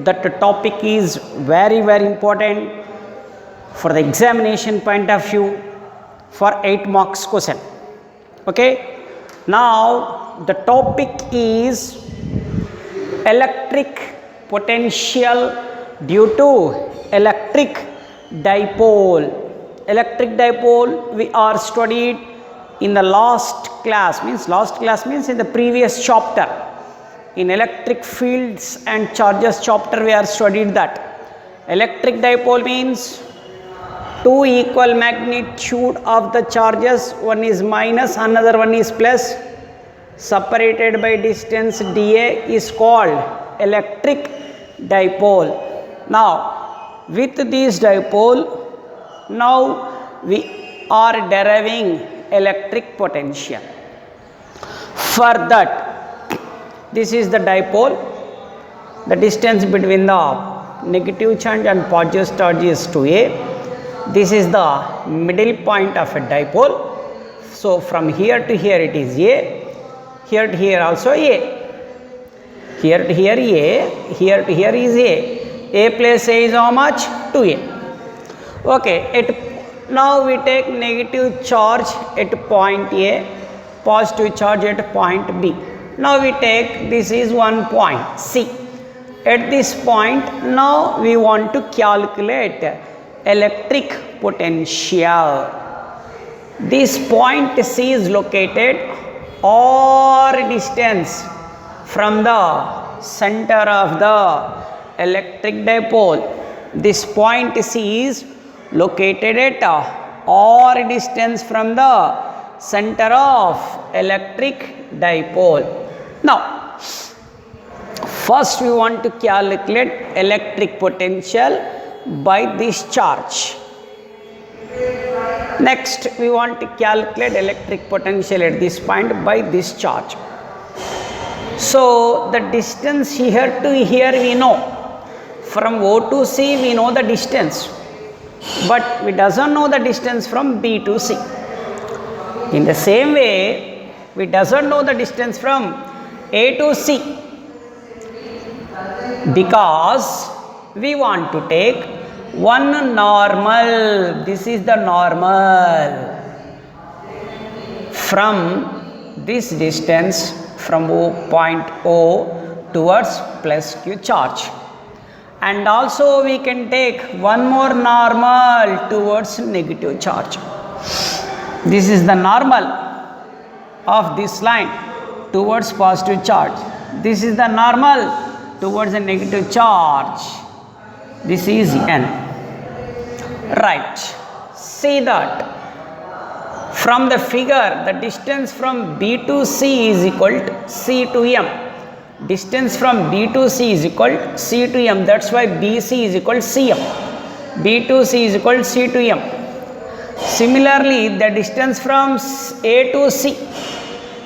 that topic is very important for the examination point of view for 8 marks question. Okay, now the topic is electric potential due to electric dipole. Electric dipole we are studied in the last class means in the previous chapter. In electric fields and charges chapter we are studied that electric dipole means two equal magnitude of the charges, one is minus, another one is plus, separated by distance dA is called electric dipole. Now with this dipole, now we are deriving electric potential. For that, this is the dipole, the distance between the negative charge and positive charge is 2a. This is the middle point of a dipole. So from here to here it is a, here to here also a, here to here a, here to here is a plus a is how much? 2a. Okay, now we take negative charge at point A, positive charge at point B. Now we take, this is one point C. At this point, now we want to calculate electric potential. This point C is located or distance from the center of the electric dipole. This point C is located at or distance from the center of electric dipole. Now first we want to calculate electric potential by this charge. Next we want to calculate electric potential at this point by this charge. So the distance here to here we know. From O to C we know the distance, but we doesn't know the distance from B to C. In the same way, we doesn't know the distance from A to C, because we want to take one normal. This is the normal from this distance from point O towards plus Q charge. And also we can take one more normal towards negative charge. This is the normal of this line towards positive charge. This is the normal towards the negative charge. This is N. Right. See that from the figure, the distance from B to C is equal to C to M. Distance from B to C is equal to C to M. That's why BC is equal to CM. B to C is equal to C to M. Similarly, the distance from A to C,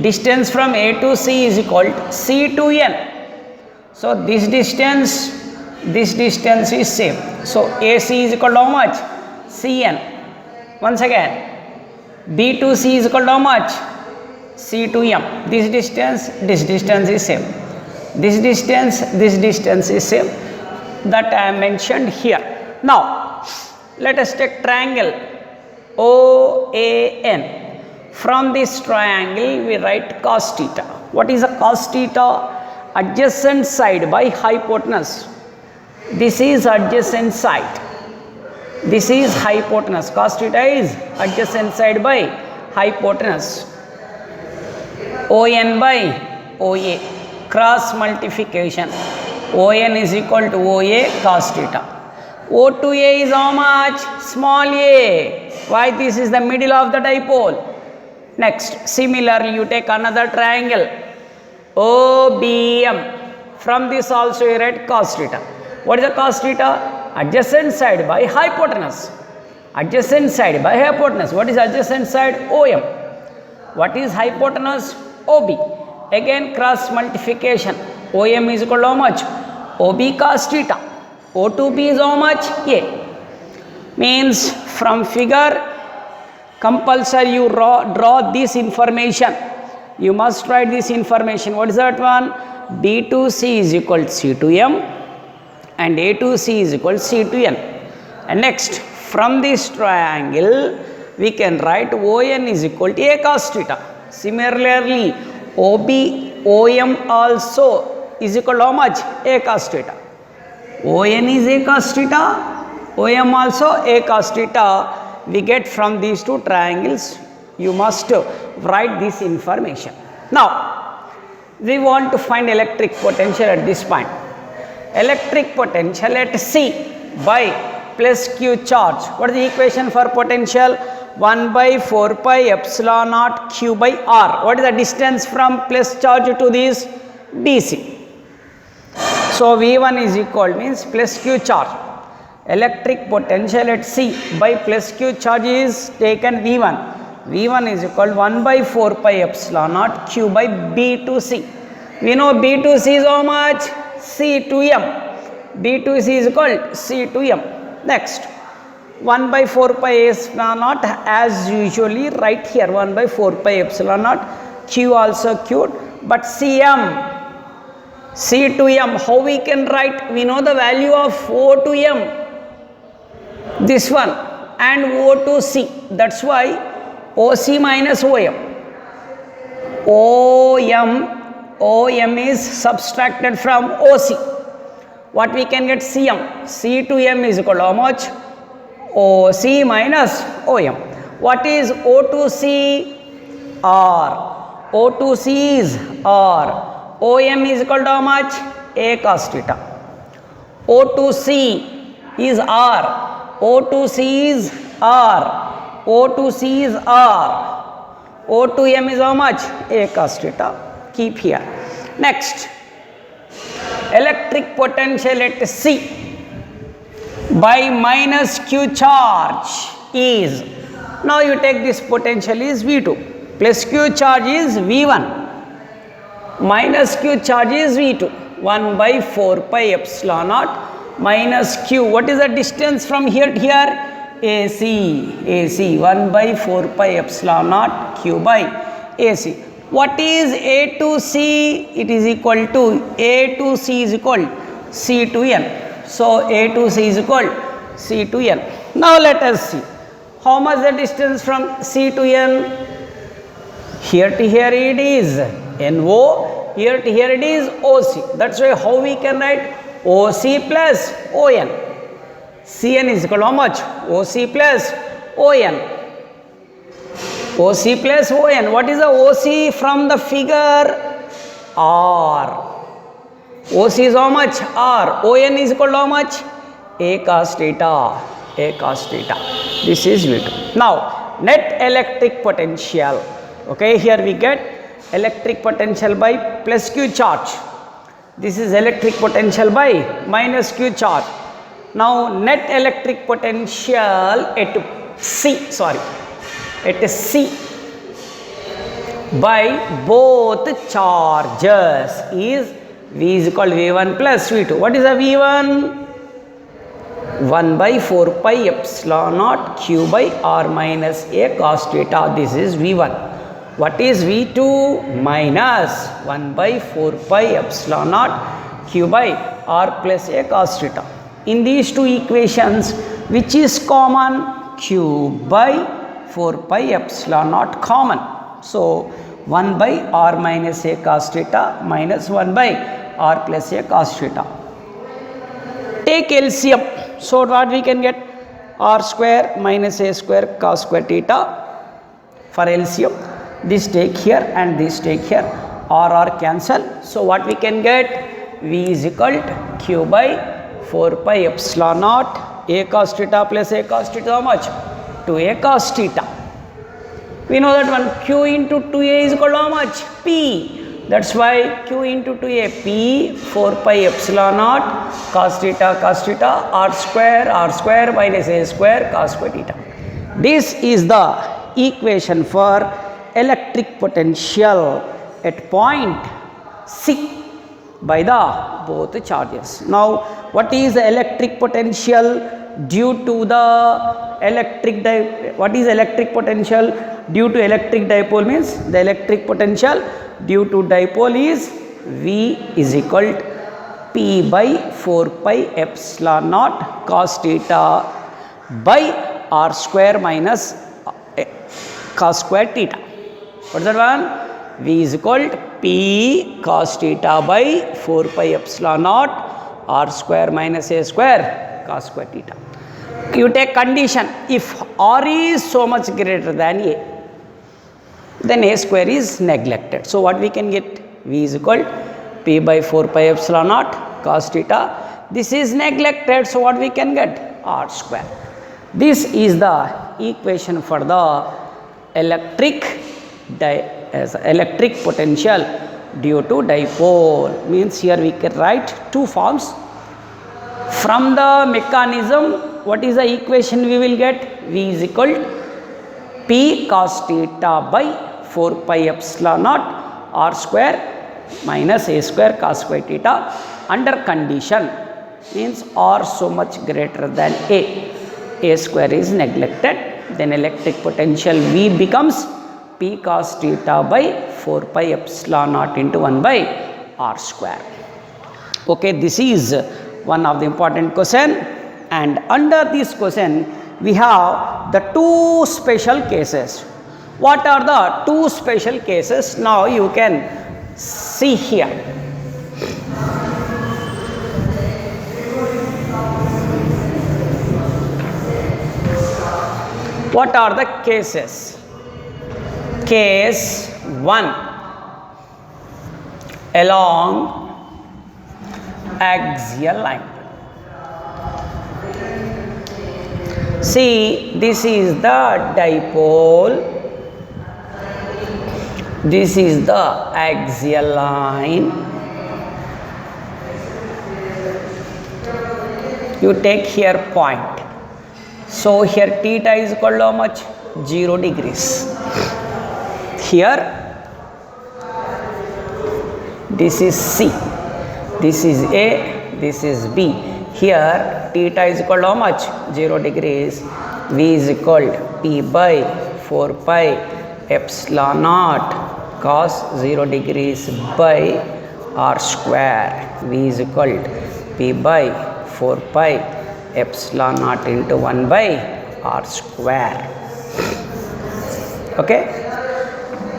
distance from A to C is equal to C to N. So this distance is same. So AC is equal to how much? CN. Once again, B to C is equal to how much? C to M. This distance is same. This distance is same, that I have mentioned here. Now let us take triangle OAN. From this triangle we write cos theta. What is a cos theta? Adjacent side by hypotenuse. This is adjacent side. This is hypotenuse. Cos theta is adjacent side by hypotenuse. ON by OA. Cross multiplication. ON is equal to OA cos theta. O to A is how much? Small a. Why? This is the middle of the dipole. Next, similarly you take another triangle OBM. From this also you write cos theta. What is the cos theta? Adjacent side by hypotenuse. Adjacent side by hypotenuse. What is adjacent side? OM. What is hypotenuse? OB. Again cross multiplication. OM is equal to how much? OB cos theta. O to B is how much? A. Means from figure compulsory you draw this information. You must write this information. What is that one? B to C is equal to C to M. and A to C is equal to C to N. And next, from this triangle, we can write ON is equal to A cos theta. Similarly, OM also is equal to how much? A cos theta. ON is A cos theta, OM also A cos theta. We get from these two triangles. You must write this information. Now, we want to find electric potential at this point. Electric potential at C by plus Q charge. What is the equation for potential? 1 by 4 pi epsilon naught Q by R. What is the distance from plus charge to this? DC. So, V1 is equal means plus Q charge. Electric potential at C by plus Q charge is taken V1. V1 is equal to 1 by 4 pi epsilon naught Q by B to C. We know B to C is how much? C to M. B to C is equal to C to M. Next, 1 by 4 pi epsilon naught as usually right here 1 by 4 pi epsilon naught Q also Q, but CM. C to M, how we can write? We know the value of O to M. This one and O to C. That's why OC minus OM. OM is subtracted from OC. What we can get? CM. C to M is equal to how much? OC minus OM. What is O to C? R. O to C is R. OM is equal to how much? A cos theta. O to C is R. O to C is R. O to C is R. O to M is how much? A cos theta. Keep here. Next, electric potential at C by minus Q charge is, now you take this potential is V2 plus Q charge is V1 minus Q charge is V2, 1 by 4 pi epsilon naught minus Q. What is the distance from here to here? AC 1 by 4 pi epsilon naught Q by AC. What is A to C? It is equal to A to C is equal C to N. So, A to C is equal C to N. Now, let us see how much the distance from C to N. Here to here it is NO, here to here it is OC. That is why how we can write OC plus ON. Cn is equal to how much? OC plus ON. OC plus ON. What is the OC from the figure? R. OC is how much? R. ON is equal to how much? A cos theta. A cos theta. This is V2. Now, net electric potential. Okay, here we get electric potential by plus Q charge. This is electric potential by minus Q charge. Now, net electric potential at C by both charges is V is equal to V1 plus V2. What is the V1? 1 by 4 pi epsilon naught Q by R minus A cos theta. This is V1. What is V2? Minus 1 by 4 pi epsilon naught Q by R plus A cos theta. In these two equations, which is common? Q by 4 pi epsilon naught common. So, 1 by R minus A cos theta minus 1 by R plus A cos theta. Take LCM. So, what we can get? R square minus A square cos square theta for LCM. This take here and this take here. R cancel. So, what we can get? V is equal to Q by 4 pi epsilon naught A cos theta plus A cos theta how much? 2A cos theta. We know that one Q into 2A is equal to how much? P. That is why Q into 2A P 4 pi epsilon naught cos theta R square minus A square cos square theta. This is the equation for electric potential at point C by the both charges. Now, what is the electric potential due to the electric what is electric potential due to electric dipole? Means the electric potential due to dipole is V is equal to P by 4 pi epsilon naught cos theta by r square minus cos square theta. What is that one? V is equal to P cos theta by 4 pi epsilon naught r square minus a square cos square theta. You take condition, if r is so much greater than a, then a square is neglected. So what we can get? V is equal to P by 4 pi epsilon naught cos theta. This is neglected, so what we can get? R square. This is the equation for the electric potential due to dipole. Means here we can write two forms. From the mechanism, what is the equation we will get? V is equal to P cos theta by 4 pi epsilon naught r square minus a square cos square theta under condition, means r so much greater than a square is neglected, then electric potential V becomes P cos theta by 4 pi epsilon naught into 1 by r square. Okay, this is one of the important question, and under this question we have the two special cases. What are the two special cases? Now you can see here. What are the cases? Case 1, along axial line. See, this is the dipole, this is the axial line. You take here point. So here theta is equal to how much? 0 degrees. Here this is C, this is A, this is B. Here theta is equal to how much? 0 degrees. V is equal to P by 4 pi epsilon naught cos 0 degrees by r square. V is equal to P by 4 pi epsilon naught into 1 by r square. Okay.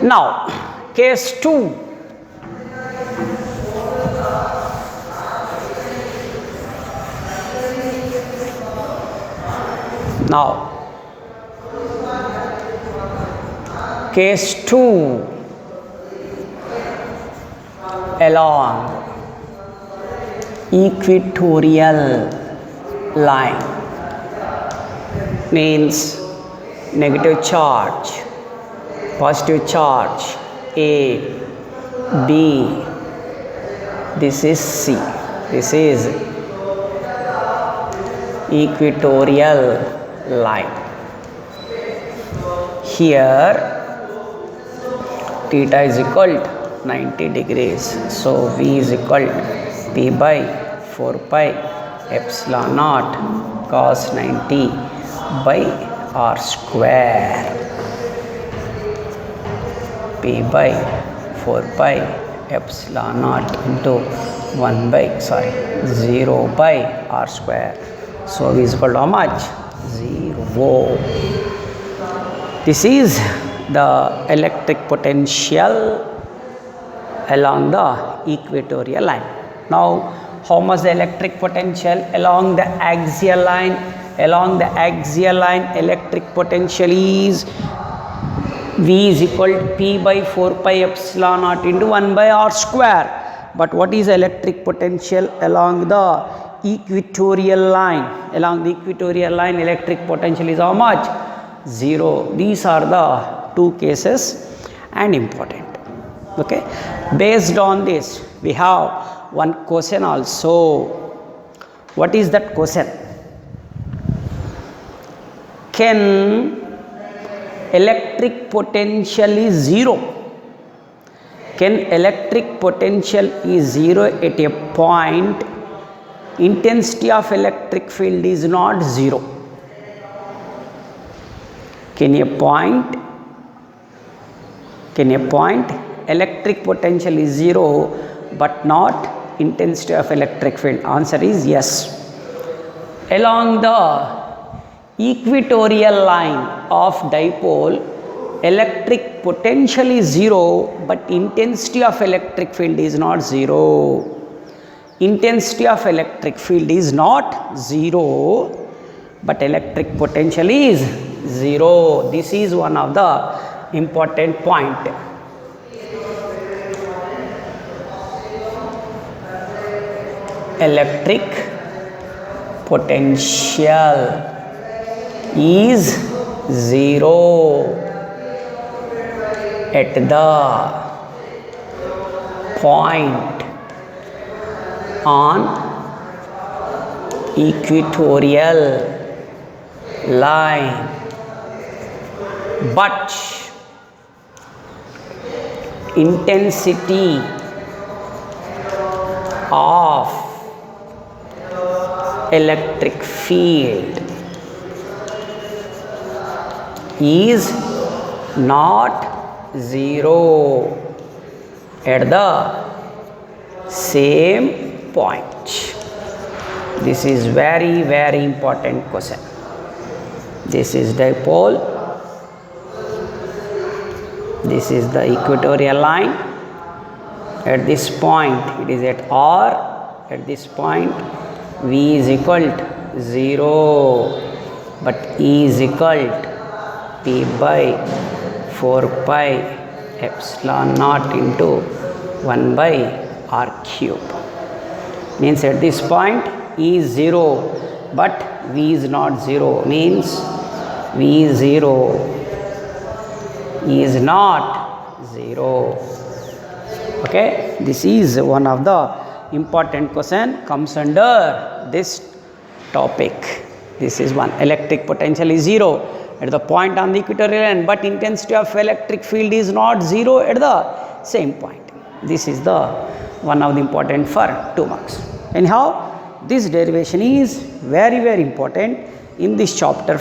Now case 2. Now case 2, along equatorial line, means negative charge, positive charge, A, B, this is C, this is equatorial line. Here theta is equal to 90 degrees. So V is equal to P by 4 pi epsilon naught cos 90 by r square. P by 4 pi epsilon naught into 1 by 0 by r square. So V is equal to how much? 0. This is the electric potential along the equatorial line. Now how much the electric potential along the axial line? Along the axial line, electric potential is V is equal to P by 4 pi epsilon naught into 1 by r square. But what is electric potential along the equatorial line? Along the equatorial line, electric potential is how much? 0. These are the two cases and important. Okay. Based on this, we have one question also. What is that question? Can electric potential is 0? Can electric potential is 0 at a point intensity of electric field is not 0? Can a point electric potential is 0 but not intensity of electric field? Answer is yes. Along the equatorial line of dipole, electric potential is zero, but intensity of electric field is not zero. Intensity of electric field is not zero, but electric potential is zero. This is one of the important point. Electric potential is zero at the point on equatorial line, but intensity of electric field is not zero at the same point. This is very, very important question. This is dipole, this is the equatorial line. At this point it is at R. At this point V is equal to 0, but E is equal to P by 4 pi epsilon naught into 1 by R cube. Means at this point E is 0, but V is not 0. Means V is 0, E is not 0. Okay, this is one of the important question, comes under this topic. This is one. Electric potential is 0 at the point on the equatorial line, but intensity of electric field is not 0 at the same point. This is the one of the important for 2 marks. Anyhow, this derivation is very, very important in this chapter.